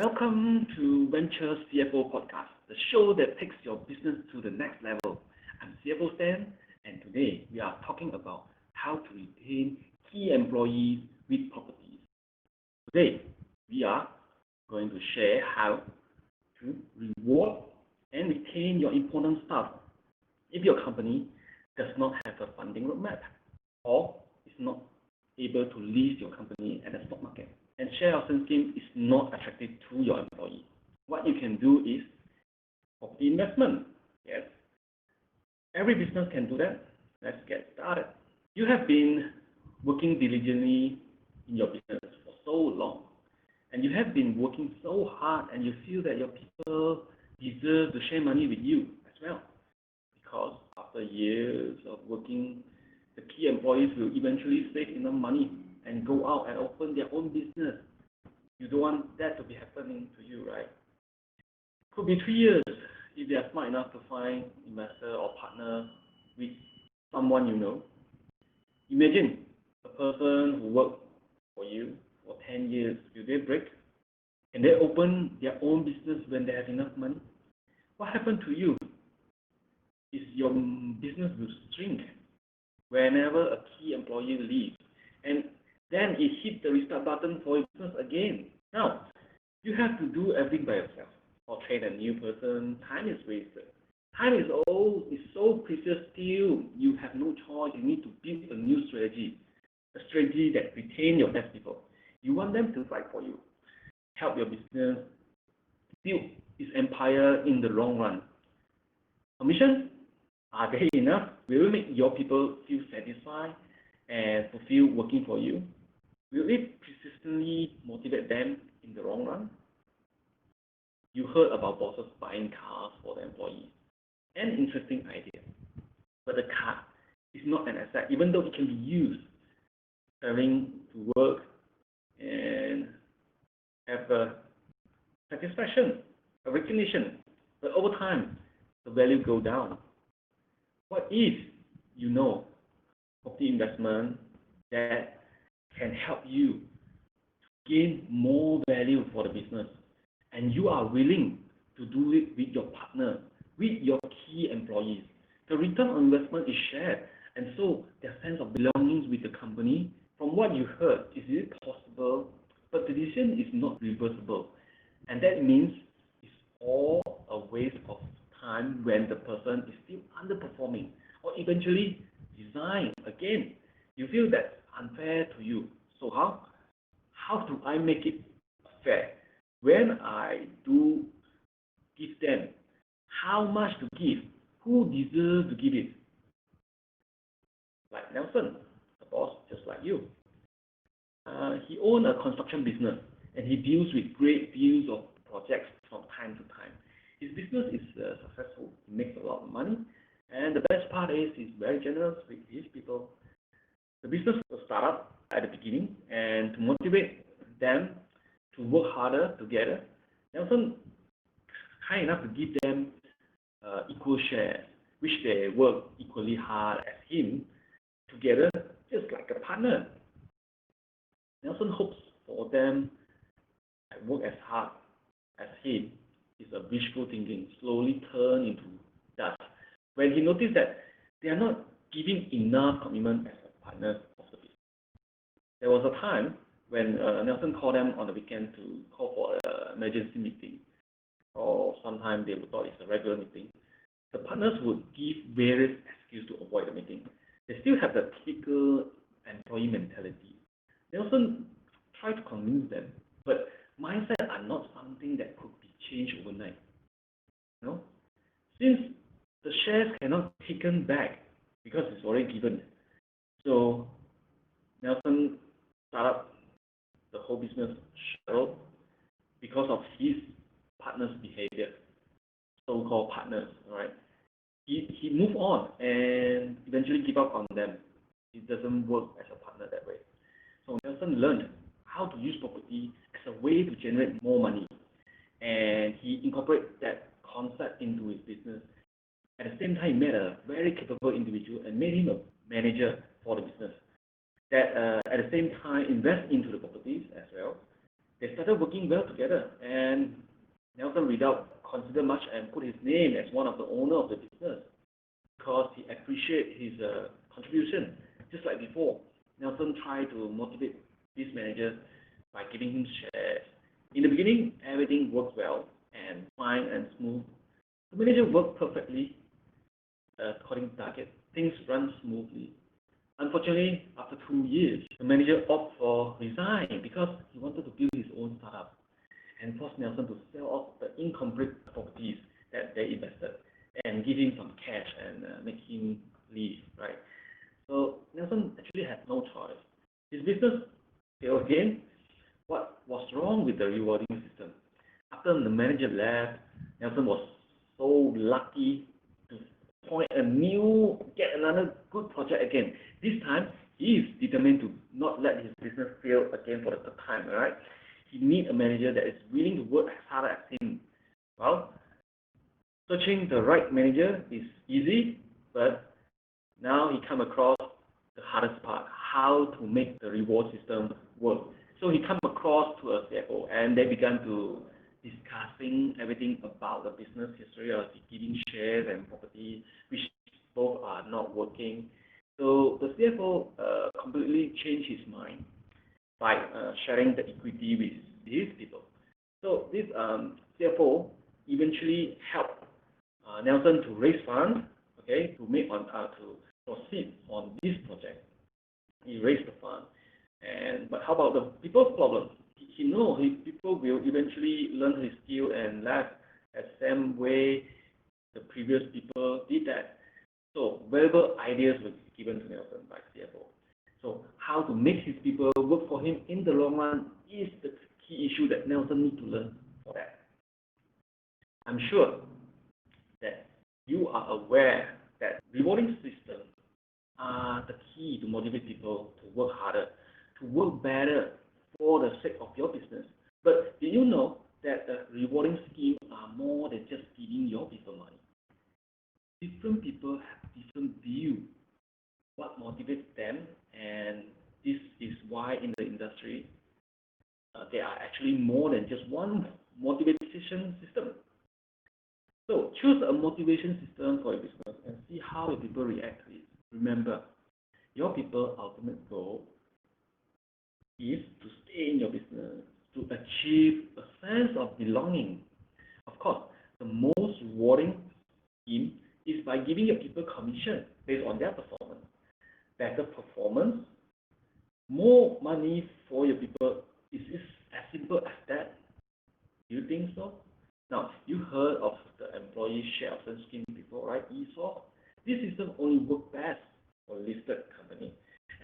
Welcome to Venture CFO Podcast, the show that takes your business to the next level. I'm CFO Stan, and today we are talking about how to retain key employees with properties. Today, we are going to share how to reward and retain your important staff if your company does not have a funding roadmap or is not able to list your company at the stock market, and share option scheme is not attractive to your employee. What you can do is property investment. Yes, every business can do that. Let's get started. You have been working diligently in your business for so long, and you have been working so hard, and you feel that your people deserve to share money with you as well. Because after years of working, the key employees will eventually save enough money and go out and open their own business. You don't want that to be happening to you, right? Could be 3 years if they are smart enough to find investor or partner with someone you know. Imagine a person who worked for you for 10 years. Will they break? Can they open their own business when they have enough money? What happened to you is your business will shrink whenever a key employee leaves, and then it hits the restart button for your business again. Now, you have to do everything by yourself or train a new person. Time is wasted. Time is so precious still. You have no choice. You need to build a new strategy, a strategy that retains your best people. You want them to fight for you, help your business build its empire in the long run. Commission? Are they enough? Will it make your people feel satisfied and fulfilled working for you? Will it persistently motivate them in the long run? You heard about bosses buying cars for the employees. An interesting idea. But the car is not an asset, even though it can be used traveling to work and have a satisfaction, a recognition. But over time, the value goes down. What if you know property investment that can help you gain more value for the business, and you are willing to do it with your partner, with your key employees? The return on investment is shared, and so their sense of belonging with the company. From what you heard, is it possible? But the decision is not reversible, and that means it's all a waste of time when the person is still underperforming or eventually resign again. You feel that's unfair to you. So how do I make it fair? When I do give them, how much to give? Who deserves to give it? Like Nelson, the boss just like you. He owns a construction business, and he deals with great deals of projects from time to time. His business is successful. He makes a lot of money, and the best part is he's very generous with his people. The business will start up at the beginning, and to motivate them to work harder together, Nelson kind enough to give them equal shares, which they work equally hard as him together, just like a partner. Nelson hopes for them to work as hard as him. Is a wishful thinking slowly turn into dust when he noticed that they are not giving enough commitment as a partner of the business. There was a time when Nelson called them on the weekend to call for an emergency meeting, or sometimes they would thought it's a regular meeting. The partners would give various excuses to avoid the meeting. They still have the typical employee mentality. Nelson tried to convince them, but mindset are not something that could be changed overnight. Since the shares cannot be taken back because it's already given. So Nelson started up the whole business shuttle because of his partner's behavior, so-called partners, right? He moved on and eventually give up on them. It doesn't work as a partner that way. So Nelson learned how to use property as a way to generate more money, and he incorporated that concept into his business. At the same time, he met a very capable individual and made him a manager for the business that at the same time invest into the properties as well, They started working well together, and Nelson without consider much and put his name as one of the owner of the business because he appreciated his contribution. Just like before, Nelson tried to motivate this manager by giving him shares. In the beginning, everything worked well and fine and smooth. The manager worked perfectly according to target. Things run smoothly. Unfortunately, after 2 years, the manager opted for resign because he wanted to build his own startup and forced Nelson to sell off the incomplete properties that they invested and give him some cash and make him leave, right? So Nelson actually had no choice. His business failed again. What was wrong with the rewarding system? After the manager left, Nelson was so lucky to get another good project again. This time, he is determined to not let his business fail again for the third time, right? He needs a manager that is willing to work as hard as him. Well, searching the right manager is easy, but now he come across the hardest part, how to make the reward system work. So he come across to a CFO, and they began to discussing everything about the business history of giving shares and property, which both are not working. So the CFO completely changed his mind by sharing the equity with his people. So this CFO eventually helped Nelson to raise funds, okay, to proceed on this project. He raised the fund, but how about the people's problem? He knows his people will eventually learn his skill and left the same way the previous people did that. So valuable ideas were given to Nelson by CFO. So how to make his people work for him in the long run is the key issue that Nelson needs to learn for that. I'm sure that you are aware that rewarding systems are the key to motivate people to work harder, to work better for the sake of your business. But did you know that the rewarding schemes are more than just giving your people money? Different people have different view what motivates them, and this is why in the industry there are actually more than just one motivation system. So choose a motivation system for your business and see how your people react to it. Remember, your people's ultimate goal is to stay in your business, to achieve a sense of belonging. Of course, the most rewarding scheme is by giving your people commission based on their performance. Better performance, more money for your people. Is it as simple as that? Do you think so? Now, you heard of the employee share option scheme before, right? ESOP. This system only works best for listed company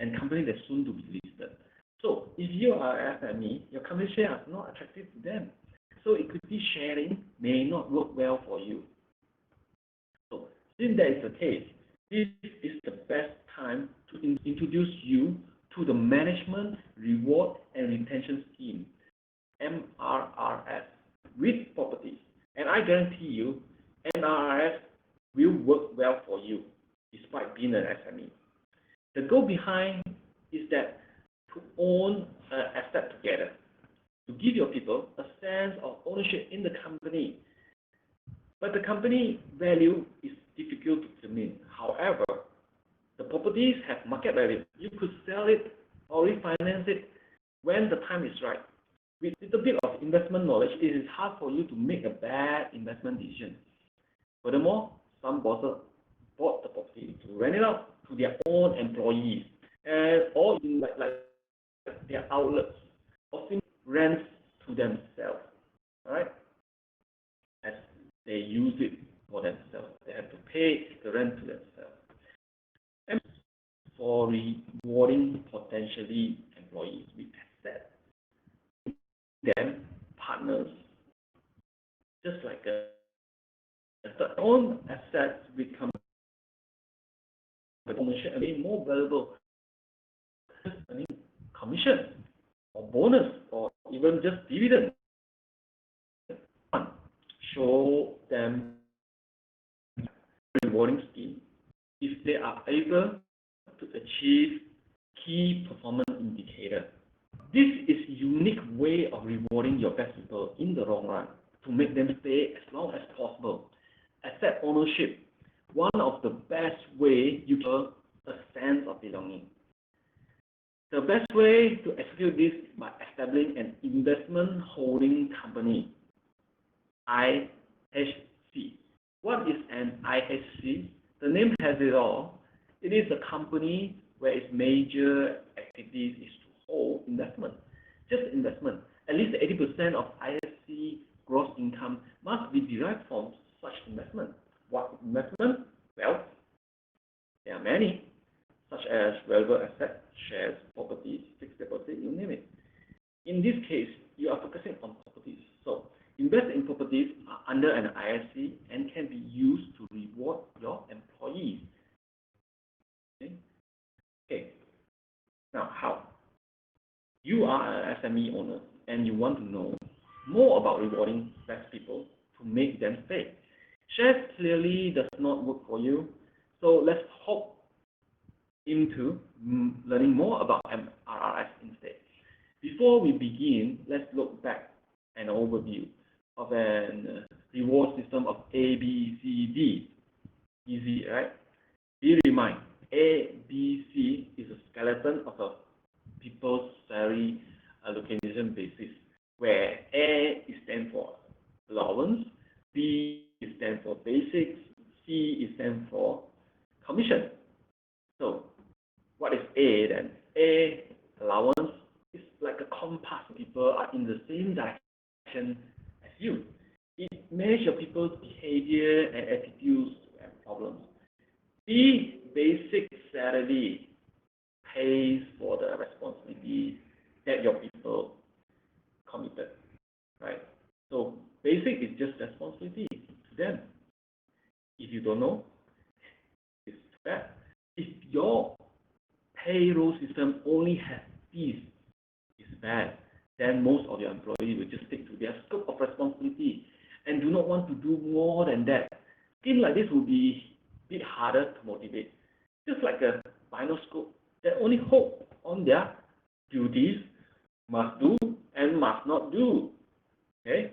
and companies that soon to be listed. So if you are an SME, your company share are not attractive to them. So equity sharing may not work well for you. So since that is the case, this is the best time to introduce you to the Management Reward and Retention Scheme, MRRS, with properties. And I guarantee you, MRRS will work well for you, despite being an SME. The goal behind is that to own an asset together, to give your people a sense of ownership in the company. But the company value is difficult to determine. However, the properties have market value. You could sell it or refinance it when the time is right. With a little bit of investment knowledge, it is hard for you to make a bad investment decision. Furthermore, some bosses bought the property to rent it out to their own employees, or in like their outlets, or simply rent to themselves, right? As they use it for themselves, they have to pay the rent to themselves. And for rewarding potentially employees with assets, then partners, just like the own assets become ownership, more valuable, commission or bonus or even just dividend. Show them rewarding scheme if they are able to achieve key performance indicator. This is a unique way of rewarding your best people in the long run to make them stay as long as possible. Asset ownership, one of the best way you feel a sense of belonging. The best way to execute this is by establishing an investment holding company, IHC. What is an IHC? The name has it all. It is a company where its major activities is to hold investment, just investment. At least 80% of IHC gross income must be derived from such investment. What investment? Well, there are many, such as valuable assets, shares, properties, fixed deposit, you name it. In this case, you are focusing on properties. So, invest in properties are under an ISC and can be used to reward your employees. Okay. Now, how? You are an SME owner and you want to know more about rewarding best people to make them stay. Shares clearly does not work for you, so let's hop into learning more about MRRS instead. Before we begin, let's look back an overview of an reward system of A, B, C, D. Easy, right? Be reminded, A, B, C is a skeleton of a people's salary allocation basis, where A stands for allowance, B stands for basics, C stands for commission. So, what is A then? A, allowance, is like a compass. People are in the same direction as you. It measures people's behavior and attitudes and problems. B, basic salary, pays for the responsibility that your people committed, right? So basic is just responsibility to them. If you don't know, it's bad. If your payroll system only has these, it's bad. Then most of your employees will just stick to their scope of responsibility and do not want to do more than that. Things like this will be a bit harder to motivate. Just like a binary scope that only hope on their duties, must do and must not do. Okay?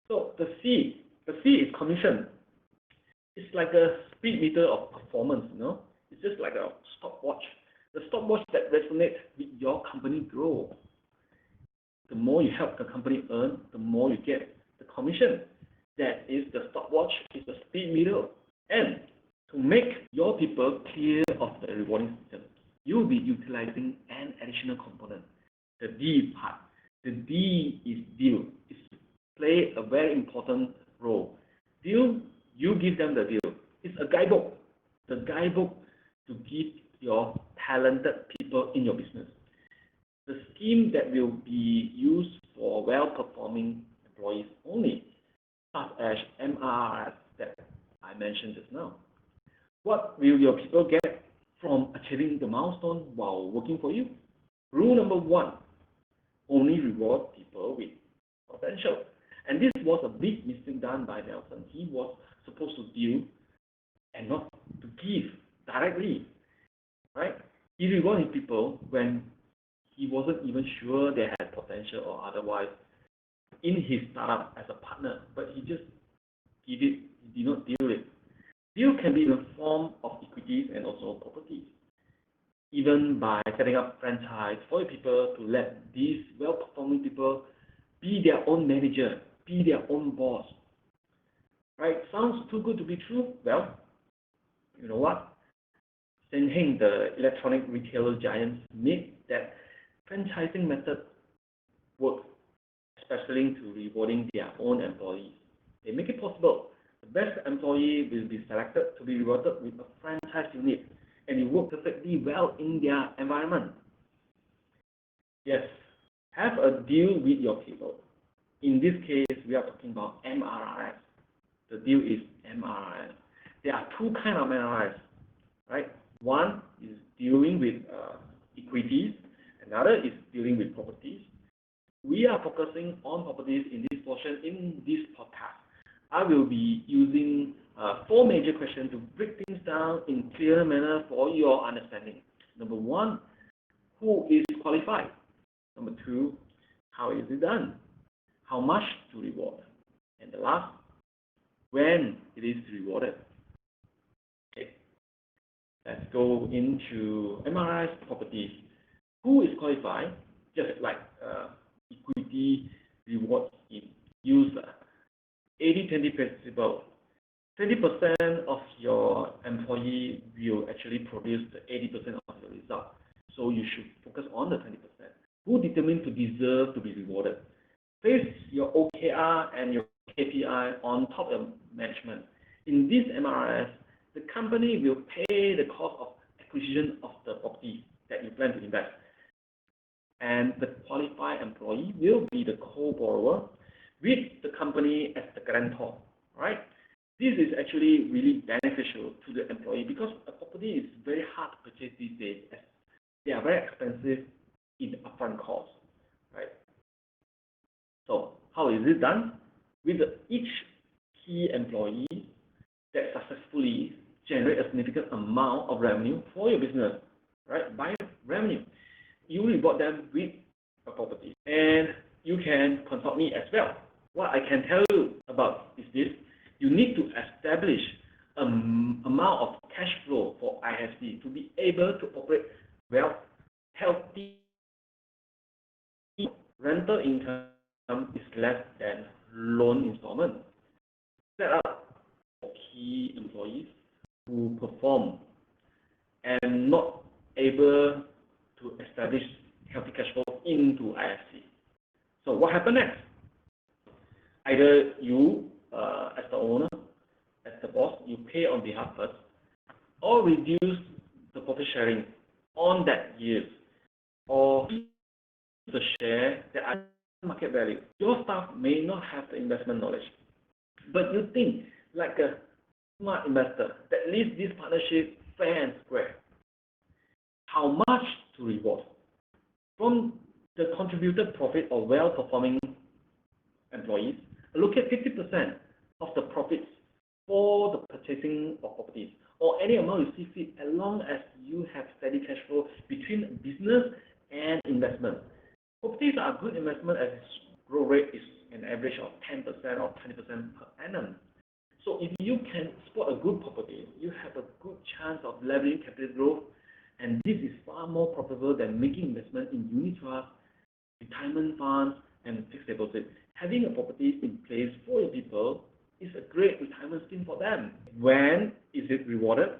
So the C is commission. It's like a speed meter of performance, It's just like a stopwatch. The stopwatch that resonates with your company growth. The more you help the company earn, the more you get the commission. That is the stopwatch, is the speed meter. And to make your people clear of the rewarding system, you'll be utilizing an additional component, the D part. The D is deal. It plays a very important role. Deal, you give them the deal. It's a guidebook. The guidebook to give your talented people in your business. The scheme that will be used for well-performing employees only, such as MRRS that I mentioned just now. What will your people get from achieving the milestone while working for you? Rule number 1, only reward people with potential. And this was a big mistake done by Nelson. He was supposed to deal and not to give directly, right? He rewarded people when he wasn't even sure they had potential or otherwise in his startup as a partner, but he just give it, he did not deal it. Deal can be in the form of equities and also properties. Even by setting up franchise for your people to let these well-performing people be their own manager, be their own boss. Right? Sounds too good to be true? Well, you know what? Shenheng, the electronic retailer giant, made that franchising method work, especially to rewarding their own employees. They make it possible. The best employee will be selected to be rewarded with a franchise unit, and it works perfectly well in their environment. Yes, have a deal with your people. In this case, we are talking about MRRS. The deal is MRRS. There are two kinds of MRRS, right? One is dealing with equities, another is dealing with properties. We are focusing on properties in this portion in this podcast. I will be using 4 major questions to break things down in clear manner for your understanding. Number 1, who is qualified? Number two, how is it done? How much to reward? And the last, when it is rewarded. Okay, let's go into MRI's properties. Who is qualified? Just like equity rewards in use 80-20 principle. 20% of your employee will actually produce the 80% of your result. So you should focus on the 20%. Who determined to deserve to be rewarded? Place your OKR and your KPI on top of management. In this MRS, the company will pay the cost of acquisition of the property that you plan to invest. And the qualified employee will be the co-borrower with the company as the guarantor, right? This is actually really beneficial to the employee because a property is very hard to purchase these days as they are very expensive in the upfront cost, right? So how is it done? With each key employee that successfully generate a significant amount of revenue for your business, right? By revenue, you reward them with a property. And you can consult me as well. What I can tell you about is this. You need to establish amount of cash flow for IFC to be able to operate well, healthy. Rental income is less than loan installment. Set up key employees who perform and not able to establish healthy cash flow into IFC. So what happened next? Either you, as the owner, as the boss, you pay on behalf first, or reduce the profit sharing on that year, or the share that are market value. Your staff may not have the investment knowledge, but you think like a smart investor that leaves this partnership fair and square. How much to reward? From the contributed profit of well-performing employees, allocate 50% of the profits for the purchasing of properties, or any amount you see fit, as long as you have steady cash flow between business and investment. Properties are a good investment as its growth rate is an average of 10% or 20% per annum. So if you can spot a good property, you have a good chance of leveraging capital growth, and this is far more profitable than making investment in unit trusts, retirement funds, and fixed deposit. Having a property in place for your people is a great retirement scheme for them. When is it rewarded?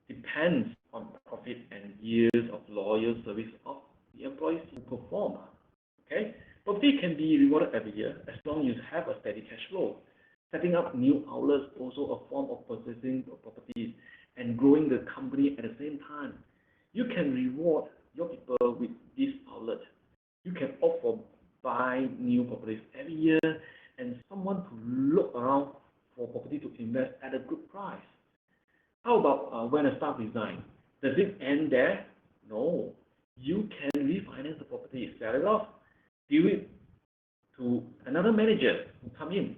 Depends on profit and years of loyal service of the employees who perform. Okay, property can be rewarded every year as long as you have a steady cash flow. Setting up new outlets also a form of purchasing properties and growing the company at the same time. You can reward your people with this outlet. You can opt for buy new properties every year and someone to look around for property to invest at a good price. How about when a staff resigns? Does it end there? No. You can refinance the property, sell it off, give it to another manager who come in.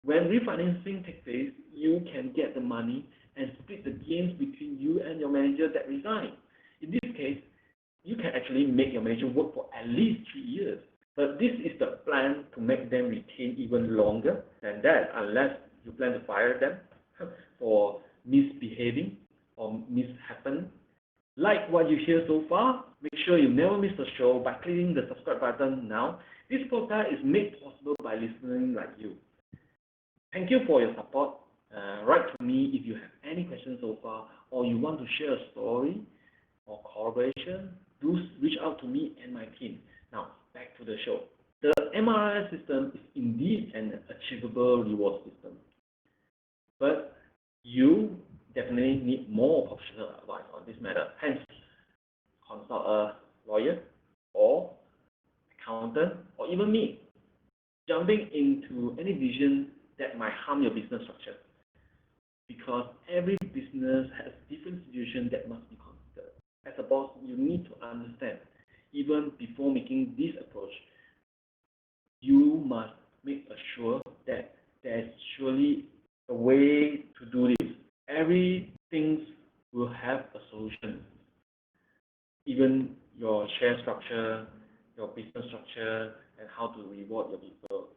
When refinancing takes place, you can get the money and split the gains between you and your manager that resigned. In this case, you can actually make your manager work for at least 3 years. But this is the plan to make them retain even longer than that, unless you plan to fire them for misbehaving or mishappen. Like what you hear so far, make sure you never miss the show by clicking the subscribe button now. This podcast is made possible by listeners like you. Thank you for your support. Write to me if you have any questions so far, or you want to share a story or collaboration. Do reach out to me and my team. Now, back to the show. The MRI system is indeed an achievable reward system, but you definitely need more professional advice on this matter. Hence, consult a lawyer or accountant or even me. Jumping into any decision that might harm your business structure, because every business has different situations that must be considered. As a boss, you need to understand, even before making this approach, you must make sure that there's surely a way to do this. Everything will have a solution. Even your share structure, your business structure and how to reward your people.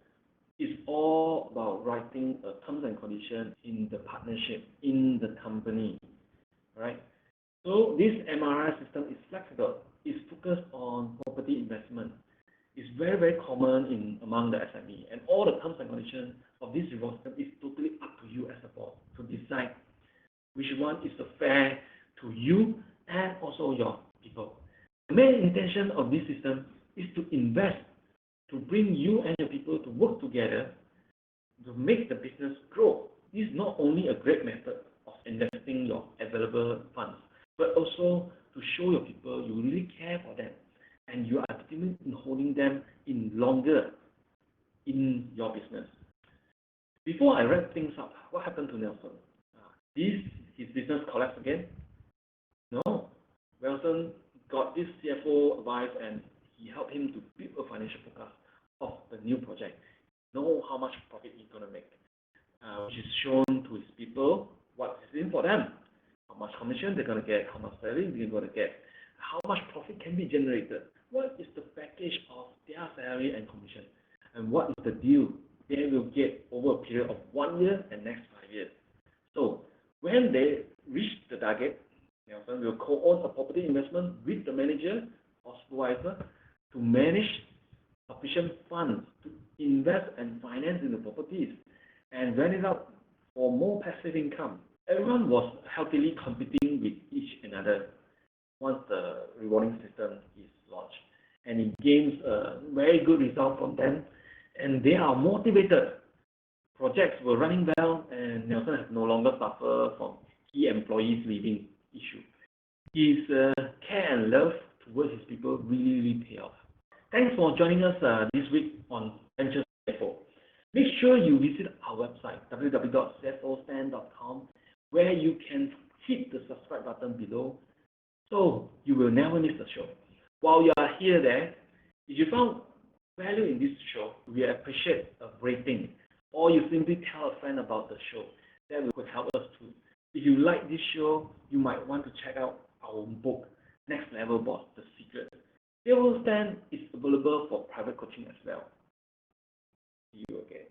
It's all about writing a terms and conditions in the partnership, in the company, right? So this MRI system is flexible. It's focused on property investment. It's very, very common among the SME. And all the terms and conditions of this reward system is totally up to you as a boss to decide which one is fair to you and also your people. The main intention of this system is to invest, to bring you and your people to work together to make the business grow. This is not only a great method of investing your available funds, but also to show your people you really care for them and you are determined in holding them in longer in your business. Before I wrap things up, what happened to Nelson? His business collapsed again? No. Nelson got this CFO advice and he helped him to build a financial forecast of the new project. Know how much profit he's going to make, which is shown to his people what is in for them, how much commission they're going to get, how much salary they're going to get, how much profit can be generated, what is the package of their salary and commission, and what is the deal they will get over a period of 1 year and next 5 years. So when they reach the target, Nelson will co-own a property investment with the manager or supervisor to manage sufficient funds to invest and finance in the properties and rent it out for more passive income. Everyone was healthily competing with each another once the rewarding system is launched. And it gains a very good result from them and they are motivated. Projects were running well and Nelson has no longer suffered from key employees leaving issue. His care and love towards his people really pay off. Thanks for joining us this week on Ventures CFO. Make sure you visit our website www.cfostand.com where you can hit the subscribe button below so you will never miss the show. While you are here there, if you found value in this show, we appreciate a rating or you simply tell a friend about the show. That will help us too. If you like this show, you might want to check out our book, Next Level Boss, The Secret. CFO Stand is available for private coaching as well. See you again.